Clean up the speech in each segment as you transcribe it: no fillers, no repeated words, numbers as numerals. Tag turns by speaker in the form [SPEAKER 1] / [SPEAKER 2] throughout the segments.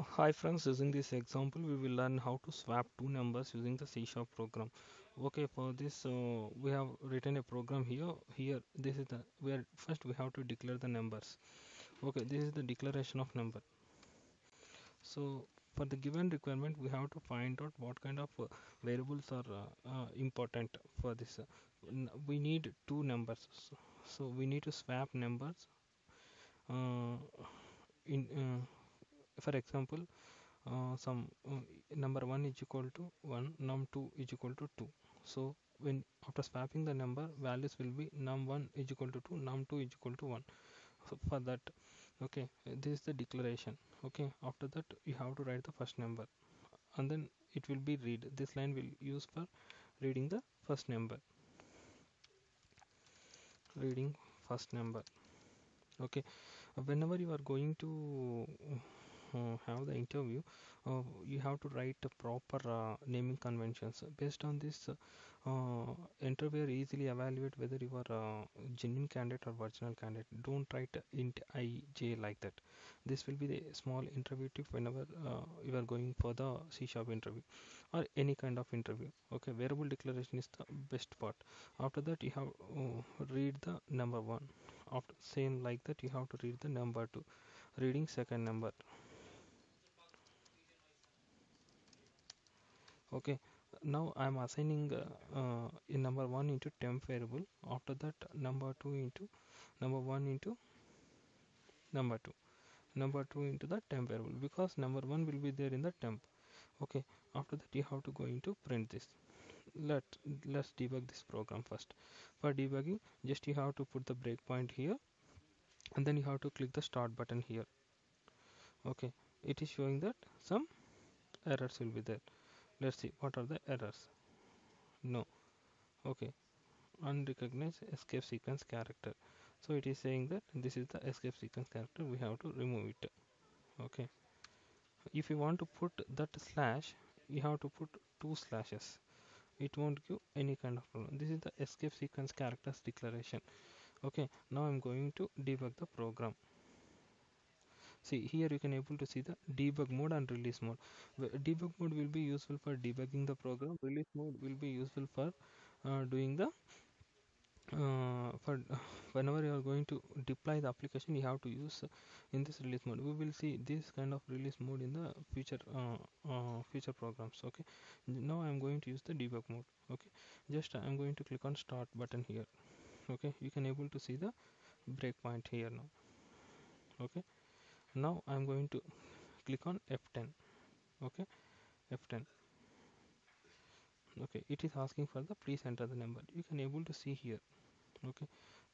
[SPEAKER 1] Hi friends, using this example we will learn how to swap two numbers using the C# program. Okay, for this we have written a program here. Here this is the where first we have to declare the numbers. Okay, this is the declaration of number. So for the given requirement we have to find out what kind of variables are important for this. We need two numbers. So we need to swap numbers uh, in for example some number 1 is equal to 1, num2 is equal to 2. So when after swapping the number, values will be num1 is equal to 2, num2 is equal to 1. So for that, okay, this is the declaration. Okay, after that you have to write the first number, and then it will be read. This line will use for reading the first number, reading first number. Okay, whenever you are going to have the interview, you have to write a proper naming conventions. Based on this, interviewer easily evaluate whether you are a genuine candidate or virginal candidate. Don't write int ij like that. This will be the small interview tip whenever you are going for the C# interview or any kind of interview. Okay, variable declaration is the best part. After that, you have read the number one. After same like that, you have to read the number two. Reading second number. Okay, now I'm assigning in number one into temp variable. After that, number two into number one into number two into the temp variable, because number one will be there in the temp. Okay, after that you have to go into print this. let let's debug this program first. For debugging, just you have to put the breakpoint here, and then you have to click the start button here. Okay, it is showing that some errors will be there. Let's see what are the errors. No. Okay, unrecognized escape sequence character. So it is saying that this is the escape sequence character, we have to remove it. Okay, if you want to put that slash, you have to put two slashes. It won't give any kind of problem. This is the escape sequence characters declaration. Okay, now I'm going to debug the program. See here you can able to see the debug mode and release mode. Debug mode will be useful for debugging the program. Release mode will be useful for doing the for whenever you are going to deploy the application, you have to use in this release mode. We will see this kind of release mode in the future programs. Okay, now I'm going to use the debug mode. Okay, just I'm going to click on start button here. Okay, you can able to see the breakpoint here now. Okay, now I'm going to click on F10. Okay, F10. Okay, it is asking for the please enter the number. You can able to see here. Okay,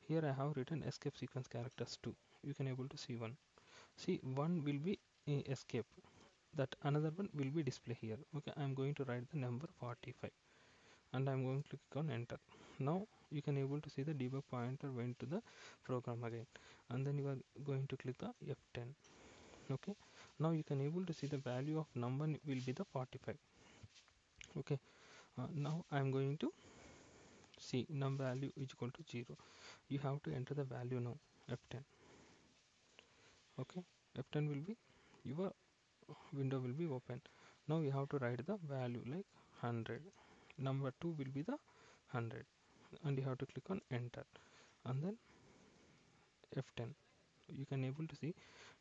[SPEAKER 1] here I have written escape sequence characters 2. You can able to see one. See, one will be escape, that another one will be display here. Okay, I'm going to write the number 45, and I'm going to click on enter. Now you can able to see the debug pointer went to the program again, and then you are going to click the F10. Okay, now you can able to see the value of number will be the 45. Okay, now I'm going to see num value is equal to 0. You have to enter the value now, F10. Okay, F10 will be your window will be open. Now you have to write the value like 100. Number 2 will be the 100, and you have to click on enter, and then F10. You can able to see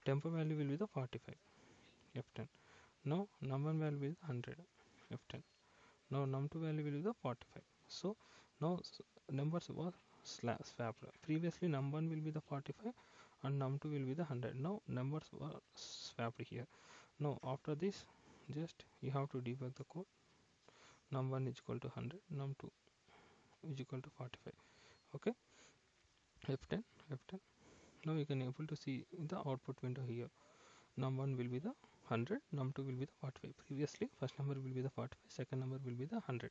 [SPEAKER 1] tempo value will be the 45, F10. Now number value will be 100, F10. Now num2 value will be the 45. So now numbers was swapped. Previously num1 will be the 45 and num2 will be the 100. Now numbers were swapped here. Now after this, just you have to debug the code. Num1 is equal to 100, num2 is equal to 45. Okay, F10, F10. Now you can able to see in the output window here. Num1 will be the 100, num2 will be the 45. Previously first number will be the 45, second number will be the 100.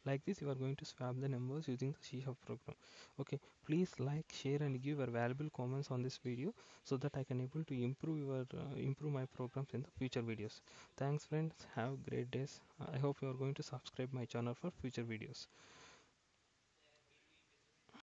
[SPEAKER 1] Like this you are going to swap the numbers using the C# program. Okay, please like, share and give your valuable comments on this video, so that I can able to improve my programs in the future videos. Thanks friends, have great days. I hope you are going to subscribe my channel for future videos.